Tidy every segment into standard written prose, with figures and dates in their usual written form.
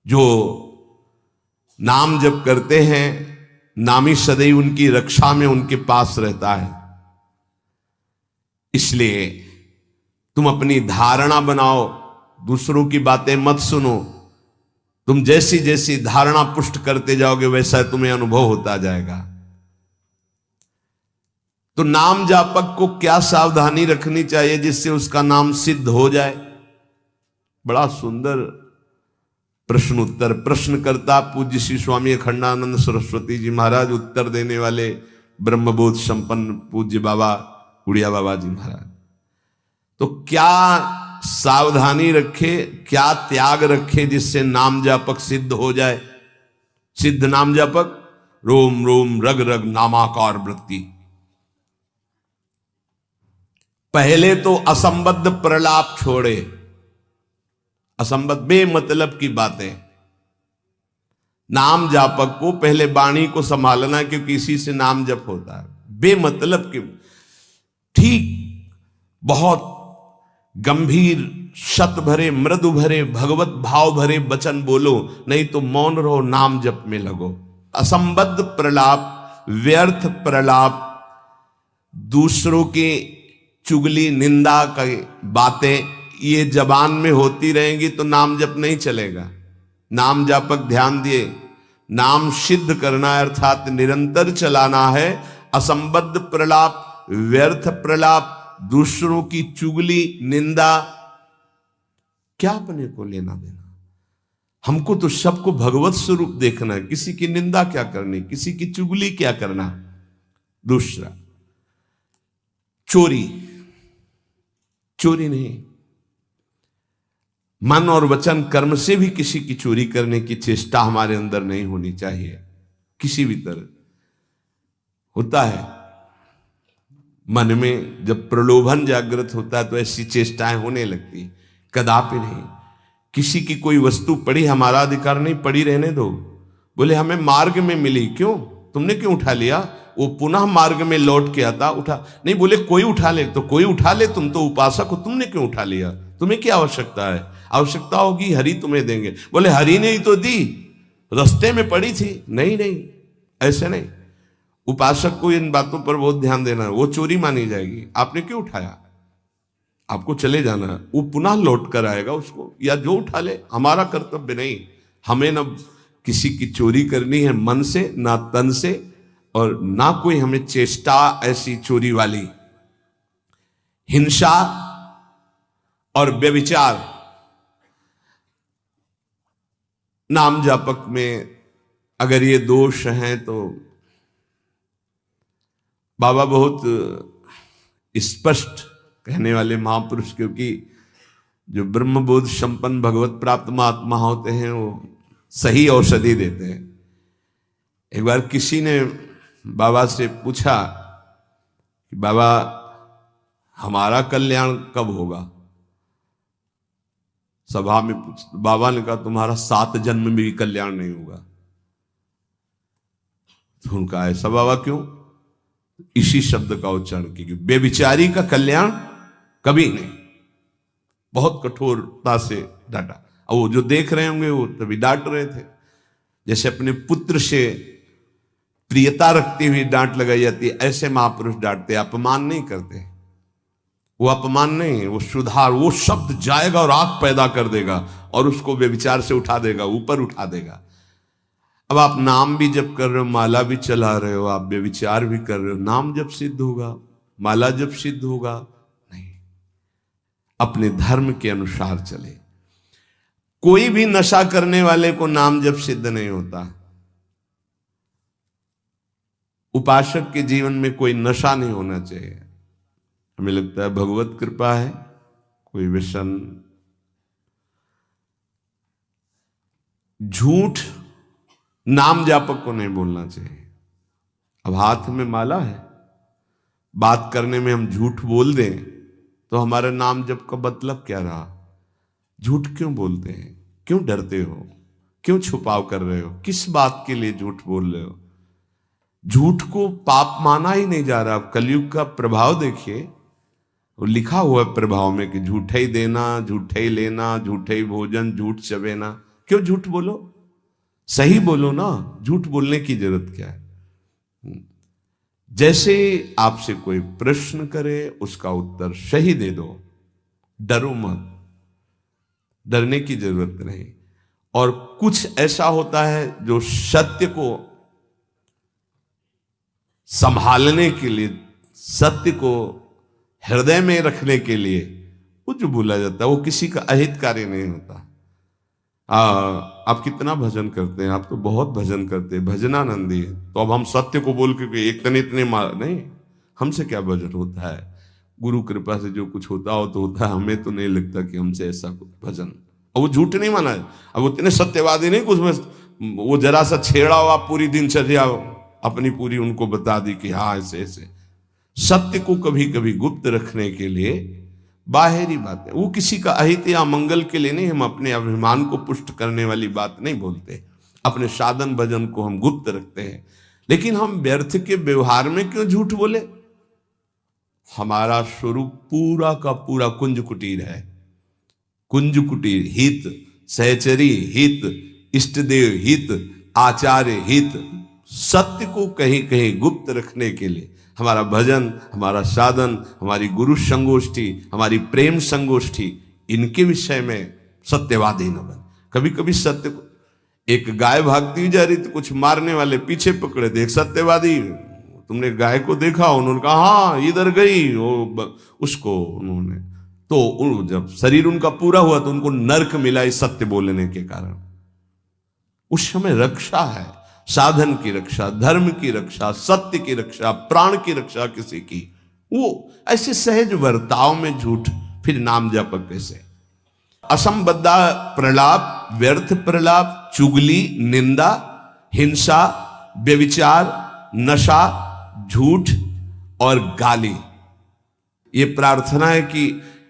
जो नाम जप करते हैं, नामी सदैव उनकी रक्षा में उनके पास रहता है। इसलिए तुम अपनी धारणा बनाओ, दूसरों की बातें मत सुनो। तुम जैसी जैसी धारणा पुष्ट करते जाओगे वैसा तुम्हें अनुभव होता जाएगा। तो नाम जापक को क्या सावधानी रखनी चाहिए जिससे उसका नाम सिद्ध हो जाए? बड़ा सुंदर प्रश्न उत्तर प्रश्नकर्ता पूज्य श्री स्वामी अखंडानंद सरस्वती जी महाराज, उत्तर देने वाले ब्रह्मबोध संपन्न पूज्य बाबा उड़िया बाबा जी महाराज। तो क्या सावधानी रखे, क्या त्याग रखे जिससे नाम जापक सिद्ध हो जाए? सिद्ध नाम जापक रोम रोम रग रग नामाकार वृत्ति। पहले तो असंबद्ध प्रलाप छोड़े, असंबद्ध बेमतलब की बातें। नाम जापक को पहले वाणी को संभालना, क्योंकि इसी से नाम जप होता है। बेमतलब की, ठीक बहुत गंभीर शत भरे मृदु भरे भगवत भाव भरे वचन बोलो, नहीं तो मौन रहो, नाम जप में लगो। असंबद्ध प्रलाप, व्यर्थ प्रलाप, दूसरों के चुगली निंदा की बातें ये जबान में होती रहेंगी तो नाम जप नहीं चलेगा। नाम जापक ध्यान दिए, नाम सिद्ध करना है अर्थात निरंतर चलाना है। असंबद्ध प्रलाप, व्यर्थ प्रलाप, दूसरों की चुगली निंदा, क्या अपने को लेना देना? हमको तो सबको भगवत स्वरूप देखना है। किसी की निंदा क्या करनी, किसी की चुगली क्या करना। दूसरा, चोरी, चोरी नहीं, मन और वचन कर्म से भी किसी की चोरी करने की चेष्टा हमारे अंदर नहीं होनी चाहिए। किसी भी तरह होता है मन में जब प्रलोभन जागृत होता है तो ऐसी चेष्टाएं होने लगती, कदापि नहीं। किसी की कोई वस्तु पड़ी, हमारा अधिकार नहीं, पड़ी रहने दो। बोले हमें मार्ग में मिली, क्यों, तुमने क्यों उठा लिया? वो पुनः मार्ग में लौट के आता, उठा नहीं। बोले कोई उठा ले, तो कोई उठा ले, तुम तो उपासक हो, तुमने क्यों उठा लिया? तुम्हें क्या आवश्यकता है? आवश्यकता होगी हरि तुम्हें देंगे। बोले हरि ने ही तो दी, रास्ते में पड़ी थी। नहीं नहीं, ऐसे नहीं। उपासक को इन बातों पर बहुत ध्यान देना है, वो चोरी मानी जाएगी। आपने क्यों उठाया? आपको चले जाना है, वो पुनः लौट कर आएगा उसको, या जो उठा ले। हमारा कर्तव्य नहीं, हमें न किसी की चोरी करनी है मन से, ना तन से, और ना कोई हमें चेष्टा ऐसी चोरी वाली। हिंसा और व्यभिचार नाम जापक में अगर ये दोष हैं तो बाबा बहुत स्पष्ट कहने वाले महापुरुष, क्योंकि जो ब्रह्मबोध संपन्न भगवत प्राप्त महात्मा होते हैं वो सही औषधि देते हैं। एक बार किसी ने बाबा से पूछा कि बाबा हमारा कल्याण कब होगा? सभा में बाबा ने कहा तुम्हारा 7 जन्म में भी कल्याण नहीं होगा। तो उनका ऐसा बाबा क्यों? इसी शब्द का उच्चारण कीजिए, बेविचारी का कल्याण कभी नहीं। बहुत कठोरता से डांटा। और वो जो देख रहे होंगे वो तभी डांट रहे थे, जैसे अपने पुत्र से प्रियता रखती हुई डांट लगाई जाती है, ऐसे महापुरुष डांटते, अपमान नहीं करते। वो अपमान नहीं, वो सुधार, वो शब्द जाएगा और आग पैदा कर देगा और उसको व्यभिचार से उठा देगा, ऊपर उठा देगा। अब आप नाम भी जप कर रहे हो, माला भी चला रहे हो, आप व्यभिचार भी कर रहे हो, नाम जब सिद्ध होगा, माला जब सिद्ध होगा? नहीं। अपने धर्म के अनुसार चले। कोई भी नशा करने वाले को नाम जब सिद्ध नहीं होता। उपासक के जीवन में कोई नशा नहीं होना चाहिए। हमें लगता है भगवत कृपा है, कोई व्यसन, झूठ नाम जापक को नहीं बोलना चाहिए। अब हाथ में माला है, बात करने में हम झूठ बोल दें तो हमारे नाम जप का मतलब क्या रहा? झूठ क्यों बोलते हैं? क्यों डरते हो? क्यों छुपाव कर रहे हो? किस बात के लिए झूठ बोल रहे हो? झूठ को पाप माना ही नहीं जा रहा। कलयुग का प्रभाव देखिए, वो लिखा हुआ है प्रभाव में कि झूठे ही देना, झूठे ही लेना, झूठे ही भोजन, झूठ चबेना। क्यों झूठ बोलो, सही बोलो ना, झूठ बोलने की जरूरत क्या है। जैसे आपसे कोई प्रश्न करे उसका उत्तर सही दे दो, डरो मत, डरने की जरूरत नहीं। और कुछ ऐसा होता है जो सत्य को संभालने के लिए, सत्य को हृदय में रखने के लिए वो जो बोला जाता है वो किसी का अहितकारी नहीं होता। आप कितना भजन करते हैं, आप तो बहुत भजन करते हैं, भजनानंदी है, तो अब हम सत्य को बोल के एक तने इतने मार नहीं, हमसे क्या भजन होता है। गुरु कृपा से जो कुछ होता हो तो होता है, हमें तो नहीं लगता कि हमसे ऐसा कुछ भजन। और वो झूठ नहीं माना है, अब उतने सत्यवादी नहीं कुछ में, वो जरा सा छेड़ा हो आप पूरी दिनचर्या अपनी पूरी उनको बता दी कि हाँ ऐसे ऐसे। सत्य को कभी कभी गुप्त रखने के लिए बाहरी बात है, वो किसी का अहित या मंगल के लिए नहीं, हम अपने अभिमान को पुष्ट करने वाली बात नहीं बोलते, अपने साधन भजन को हम गुप्त रखते हैं। लेकिन हम व्यर्थ के व्यवहार में क्यों झूठ बोले। हमारा स्वरूप पूरा का पूरा कुंज कुटीर है, कुंज कुटीर हित, सहचरी हित, इष्टदेव हित, आचार्य हित। सत्य को कहीं कहीं गुप्त रखने के लिए हमारा भजन, हमारा साधन, हमारी गुरु संगोष्ठी, हमारी प्रेम संगोष्ठी, इनके विषय में सत्यवादी न बन। कभी कभी सत्य को, एक गाय भागती हुई जा रही थी, कुछ मारने वाले पीछे पकड़े थे, एक सत्यवादी, तुमने गाय को देखा, उन्होंने कहा हाँ इधर गई, उसको उन्होंने, तो जब शरीर उनका पूरा हुआ तो उनको नर्क मिला इस सत्य बोलने के कारण। उस समय रक्षा है, साधन की रक्षा, धर्म की रक्षा, सत्य की रक्षा, प्राण की रक्षा किसी की, वो ऐसे सहज वर्ताव में झूठ, फिर नाम जप कैसे। असंबद्धा प्रलाप, व्यर्थ प्रलाप, चुगली, निंदा, हिंसा, व्यभिचार, नशा, झूठ और गाली। ये प्रार्थना है कि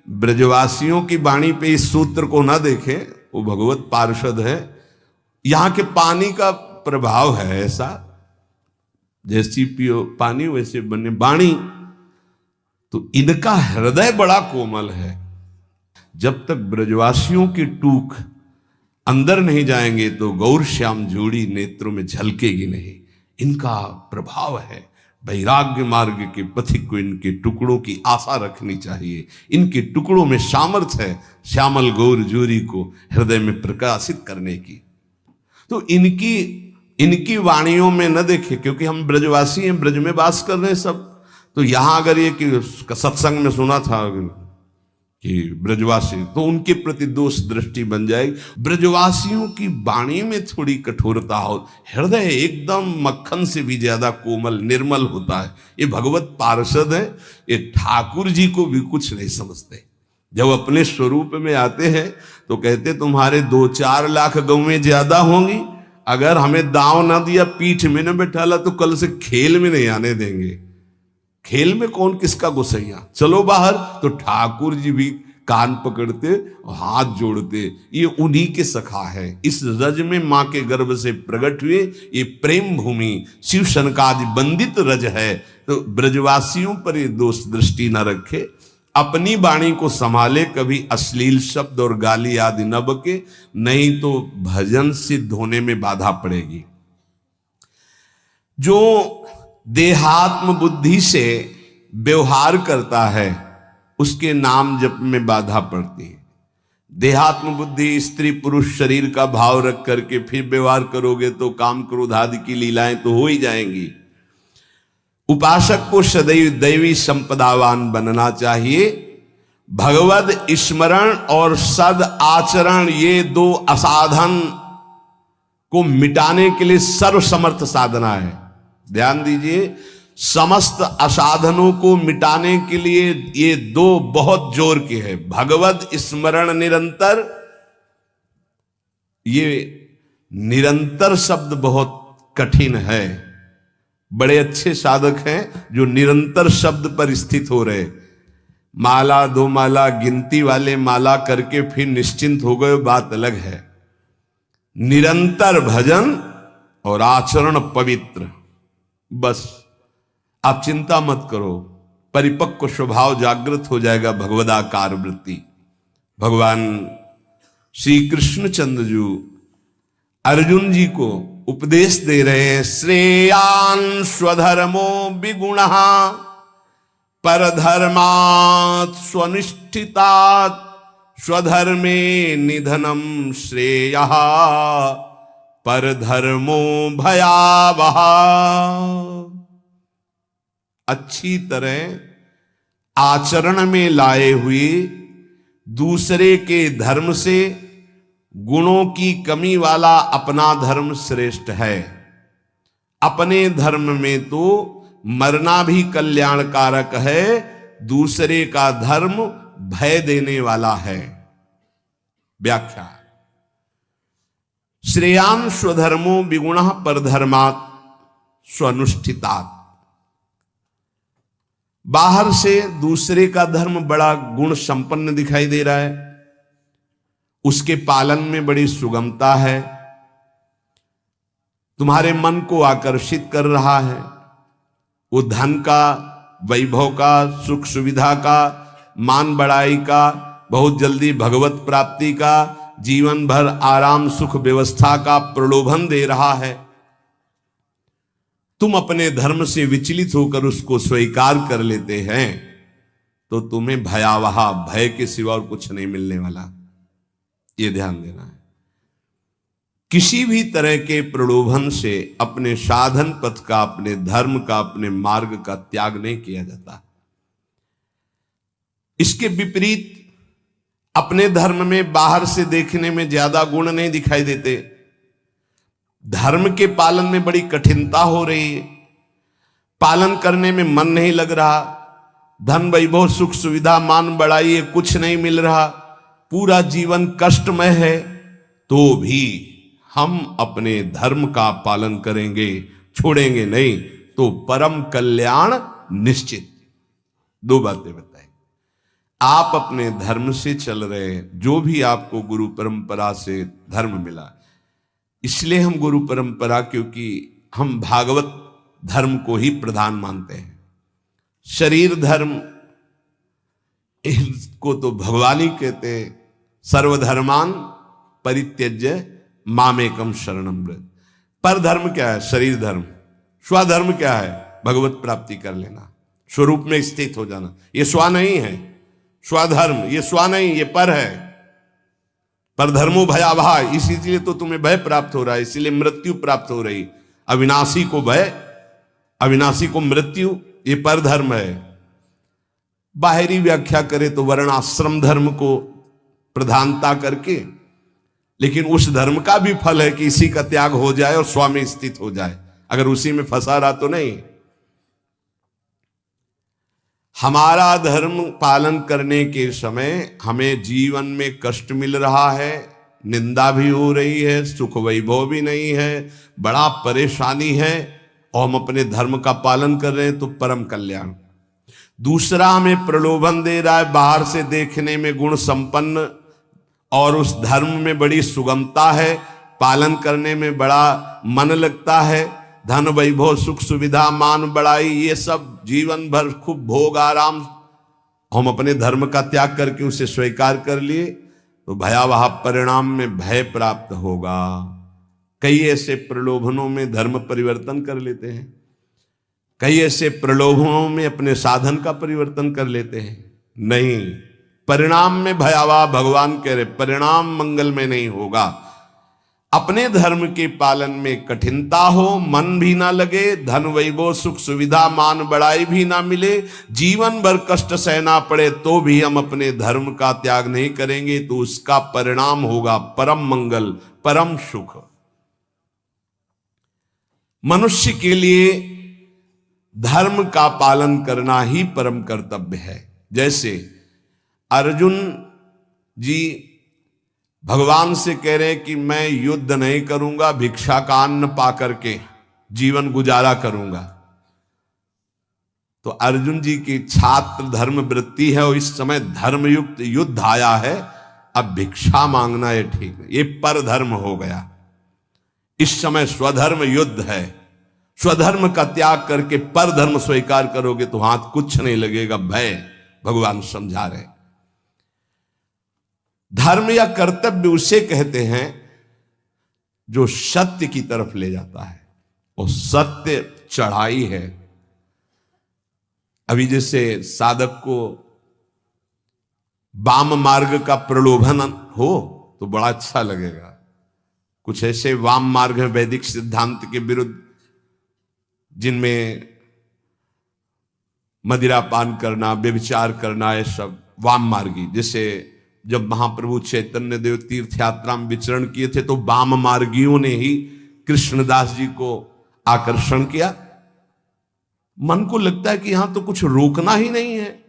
ब्रजवासियों की वाणी पे इस सूत्र को ना देखें, वो भगवत पार्षद है, यहां के पानी का प्रभाव है ऐसा, जैसी पियो पानी वैसे बने वाणी। तो इनका हृदय बड़ा कोमल है, जब तक ब्रजवासियों की टूक अंदर नहीं जाएंगे तो गौर श्याम जोड़ी नेत्रों में झलकेगी नहीं। इनका प्रभाव है, वैराग्य मार्ग के पथिक को इनके टुकड़ों की आशा रखनी चाहिए। इनके टुकड़ों में सामर्थ्य है श्यामल गौर जोरी को हृदय में प्रकाशित करने की। तो इनकी वाणियों में न देखे, क्योंकि हम ब्रजवासी हैं, ब्रज में वास कर रहे हैं सब। तो यहां अगर ये कि सत्संग में सुना था कि ब्रजवासी, तो उनके प्रति दोष दृष्टि बन जाएगी। ब्रजवासियों की वाणी में थोड़ी कठोरता हो, हृदय एकदम मक्खन से भी ज्यादा कोमल निर्मल होता है। ये भगवत पार्षद है, ये ठाकुर जी को भी कुछ नहीं समझते। जब अपने स्वरूप में आते हैं तो कहते तुम्हारे 2-4 लाख गौवें ज्यादा होंगी, अगर हमें दांव ना दिया, पीठ में न बैठाला, तो कल से खेल में नहीं आने देंगे। खेल में कौन किसका गुस्सैया, चलो बाहर। तो ठाकुर जी भी कान पकड़ते और हाथ जोड़ते, ये उन्हीं के सखा है। इस रज में मां के गर्भ से प्रकट हुए ये प्रेम भूमि शिव सनकादि बंदित रज है। तो ब्रजवासियों पर ये दोष दृष्टि न रखे, अपनी वाणी को संभाले, कभी अश्लील शब्द और गाली आदि न बके, नहीं तो भजन सिद्ध होने में बाधा पड़ेगी। जो देहात्म बुद्धि से व्यवहार करता है उसके नाम जप में बाधा पड़ती है। देहात्म बुद्धि, स्त्री पुरुष शरीर का भाव रख करके फिर व्यवहार करोगे तो काम क्रोध आदि की लीलाएं तो हो ही जाएंगी। उपासक को सदैव दैवी संपदावान बनना चाहिए। भगवद स्मरण और सद आचरण, ये 2 असाधन को मिटाने के लिए सर्वसमर्थ साधना है। ध्यान दीजिए, समस्त असाधनों को मिटाने के लिए ये 2 बहुत जोर के हैं। भगवत स्मरण निरंतर, ये निरंतर शब्द बहुत कठिन है। बड़े अच्छे साधक हैं जो निरंतर शब्द पर स्थित हो रहे, माला 2 माला गिनती वाले माला करके फिर निश्चिंत हो गए, बात अलग है। निरंतर भजन और आचरण पवित्र, बस आप चिंता मत करो, परिपक्व स्वभाव जागृत हो जाएगा, भगवदाकार वृत्ति। भगवान श्री कृष्णचंद्र जी अर्जुन जी को उपदेश दे रहे हैं, श्रेयान स्वधर्मो विगुणः परधर्मात् स्वनिष्ठितात् स्वधर्मे निधनम श्रेयः परधर्मो भयावह। अच्छी तरह आचरण में लाए हुए दूसरे के धर्म से गुणों की कमी वाला अपना धर्म श्रेष्ठ है। अपने धर्म में तो मरना भी कल्याणकारक है, दूसरे का धर्म भय देने वाला है। व्याख्या, श्रेयान स्वधर्मो विगुणः परधर्मात् स्वनुष्ठितात्। बाहर से दूसरे का धर्म बड़ा गुण संपन्न दिखाई दे रहा है, उसके पालन में बड़ी सुगमता है, तुम्हारे मन को आकर्षित कर रहा है। वो धन का, वैभव का, सुख सुविधा का, मान बढ़ाई का, बहुत जल्दी भगवत प्राप्ति का, जीवन भर आराम सुख व्यवस्था का प्रलोभन दे रहा है। तुम अपने धर्म से विचलित होकर उसको स्वीकार कर लेते हैं तो तुम्हें भयावह, भय के सिवा और कुछ नहीं मिलने वाला। ये ध्यान देना है। किसी भी तरह के प्रलोभन से अपने साधन पथ का, अपने धर्म का, अपने मार्ग का त्याग नहीं किया जाता। इसके विपरीत अपने धर्म में बाहर से देखने में ज्यादा गुण नहीं दिखाई देते, धर्म के पालन में बड़ी कठिनता हो रही है, पालन करने में मन नहीं लग रहा, धन वैभव सुख सुविधा मान बढ़ाई कुछ नहीं मिल रहा, पूरा जीवन कष्टमय है, तो भी हम अपने धर्म का पालन करेंगे, छोड़ेंगे नहीं, तो परम कल्याण निश्चित। दो बातें बताई। आप अपने धर्म से चल रहे हैं, जो भी आपको गुरु परंपरा से धर्म मिला, इसलिए हम गुरु परंपरा, क्योंकि हम भागवत धर्म को ही प्रधान मानते हैं। शरीर धर्म इसको तो भगवान ही कहते हैं, सर्वधर्मान परित्यज्य मामेकम शरणम व्रज। पर धर्म क्या है? शरीर धर्म। स्वधर्म क्या है? भगवत प्राप्ति कर लेना, स्वरूप में स्थित हो जाना। ये स्व नहीं है, स्वधर्म ये स्व नहीं, ये पर है। पर धर्मो भयावह, इसीलिए तो तुम्हें भय प्राप्त हो रहा है, इसीलिए मृत्यु प्राप्त हो रही। अविनाशी को भय, अविनाशी को मृत्यु, ये पर धर्म है। बाहरी व्याख्या करें तो वर्णाश्रम धर्म को प्रधानता करके, लेकिन उस धर्म का भी फल है कि इसी का त्याग हो जाए और स्व में स्थित हो जाए। अगर उसी में फंसा रहा तो नहीं। हमारा धर्म पालन करने के समय हमें जीवन में कष्ट मिल रहा है, निंदा भी हो रही है, सुख वैभव भी नहीं है, बड़ा परेशानी है, और हम अपने धर्म का पालन कर रहे हैं तो परम कल्याण। दूसरा हमें प्रलोभन दे रहा है, बाहर से देखने में गुण संपन्न और उस धर्म में बड़ी सुगमता है, पालन करने में बड़ा मन लगता है, धन वैभव सुख सुविधा मान बढ़ाई, ये सब जीवन भर खूब भोग आराम, हम अपने धर्म का त्याग करके उसे स्वीकार कर लिए तो भयावह परिणाम में भय प्राप्त होगा। कई ऐसे प्रलोभनों में धर्म परिवर्तन कर लेते हैं, कई ऐसे प्रलोभनों में अपने साधन का परिवर्तन कर लेते हैं। नहीं, परिणाम में भयावह, भगवान कह रहे परिणाम मंगल में नहीं होगा। अपने धर्म के पालन में कठिनता हो, मन भी ना लगे, धन वैभव सुख सुविधा मान बढ़ाई भी ना मिले, जीवन भर कष्ट सहना पड़े, तो भी हम अपने धर्म का त्याग नहीं करेंगे, तो उसका परिणाम होगा परम मंगल, परम सुख। मनुष्य के लिए धर्म का पालन करना ही परम कर्तव्य है। जैसे अर्जुन जी भगवान से कह रहे हैं कि मैं युद्ध नहीं करूंगा, भिक्षा का अन्न पा करके जीवन गुजारा करूंगा। तो अर्जुन जी की छात्र धर्म वृत्ति है और इस समय धर्मयुक्त युद्ध आया है, अब भिक्षा मांगना है ठीक है, ये पर धर्म हो गया। इस समय स्वधर्म युद्ध है, स्वधर्म का त्याग करके पर धर्म स्वीकार करोगे तो हाथ कुछ नहीं लगेगा, भय। भगवान समझा रहे धर्म या कर्तव्य उसे कहते हैं जो सत्य की तरफ ले जाता है। और सत्य चढ़ाई है। अभी जैसे साधक को वाम मार्ग का प्रलोभन हो तो बड़ा अच्छा लगेगा। कुछ ऐसे वाम मार्ग हैं वैदिक सिद्धांत के विरुद्ध, जिनमें मदिरा पान करना, व्यभिचार करना, ये सब वाम मार्गी। जैसे जब महाप्रभु चैतन्य देव तीर्थ यात्रा में विचरण किए थे तो वाम मार्गियों ने ही कृष्णदास जी को आकर्षण किया। मन को लगता है कि यहां तो कुछ रोकना ही नहीं है,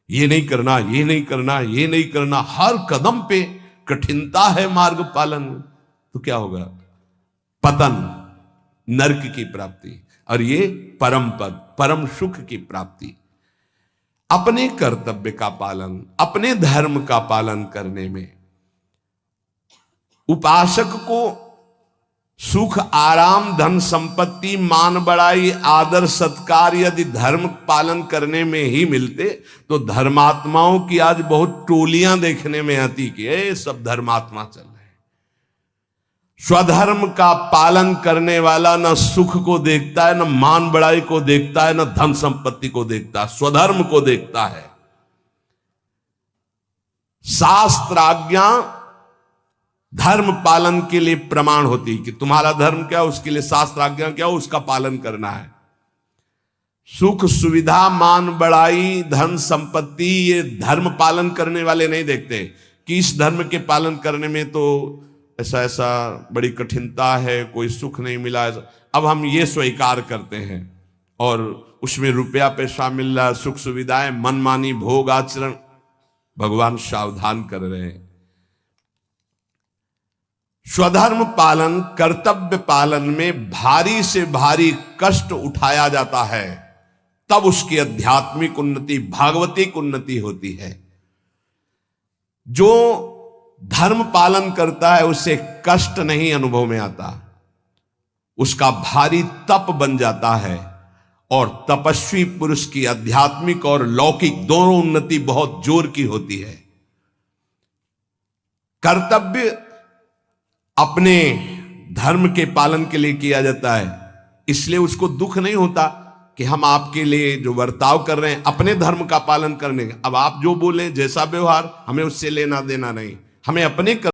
ये नहीं करना, ये नहीं करना, ये नहीं करना, हर कदम पे कठिनता है मार्ग पालन। तो क्या होगा? पतन, नरक की प्राप्ति, और ये परम पद, परम सुख की प्राप्ति। अपने कर्तव्य का पालन, अपने धर्म का पालन करने में उपासक को सुख, आराम, धन संपत्ति, मान बढ़ाई, आदर सत्कार यदि धर्म पालन करने में ही मिलते तो धर्मात्माओं की आज बहुत टोलियां देखने में आती कि ये सब धर्मात्मा चल रहे हैं। स्वधर्म का पालन करने वाला न सुख को देखता है, न मान बढ़ाई को देखता है, न धन संपत्ति को देखता है, स्वधर्म को देखता है। शास्त्राज्ञा धर्म पालन के लिए प्रमाण होती है कि तुम्हारा धर्म क्या, उसके लिए शास्त्राज्ञा क्या, उसका पालन करना है। सुख सुविधा, मान बढ़ाई, धन संपत्ति, ये धर्म पालन करने वाले नहीं देखते कि इस धर्म के पालन करने में तो ऐसा ऐसा बड़ी कठिनता है, कोई सुख नहीं मिला। अब हम ये स्वीकार करते हैं और उसमें रुपया पैसा मिल रहा है, सुख सुविधाएं, मनमानी भोग आचरण। भगवान सावधान कर रहे हैं। स्वधर्म पालन, कर्तव्य पालन में भारी से भारी कष्ट उठाया जाता है, तब उसकी आध्यात्मिक उन्नति, भागवतिक उन्नति होती है। जो धर्म पालन करता है उसे कष्ट नहीं अनुभव में आता, उसका भारी तप बन जाता है। और तपस्वी पुरुष की आध्यात्मिक और लौकिक दोनों उन्नति बहुत जोर की होती है। कर्तव्य अपने धर्म के पालन के लिए किया जाता है, इसलिए उसको दुख नहीं होता कि हम आपके लिए जो बर्ताव कर रहे हैं अपने धर्म का पालन करने का। अब आप जो बोले, जैसा व्यवहार, हमें उससे लेना देना नहीं, हमें अपने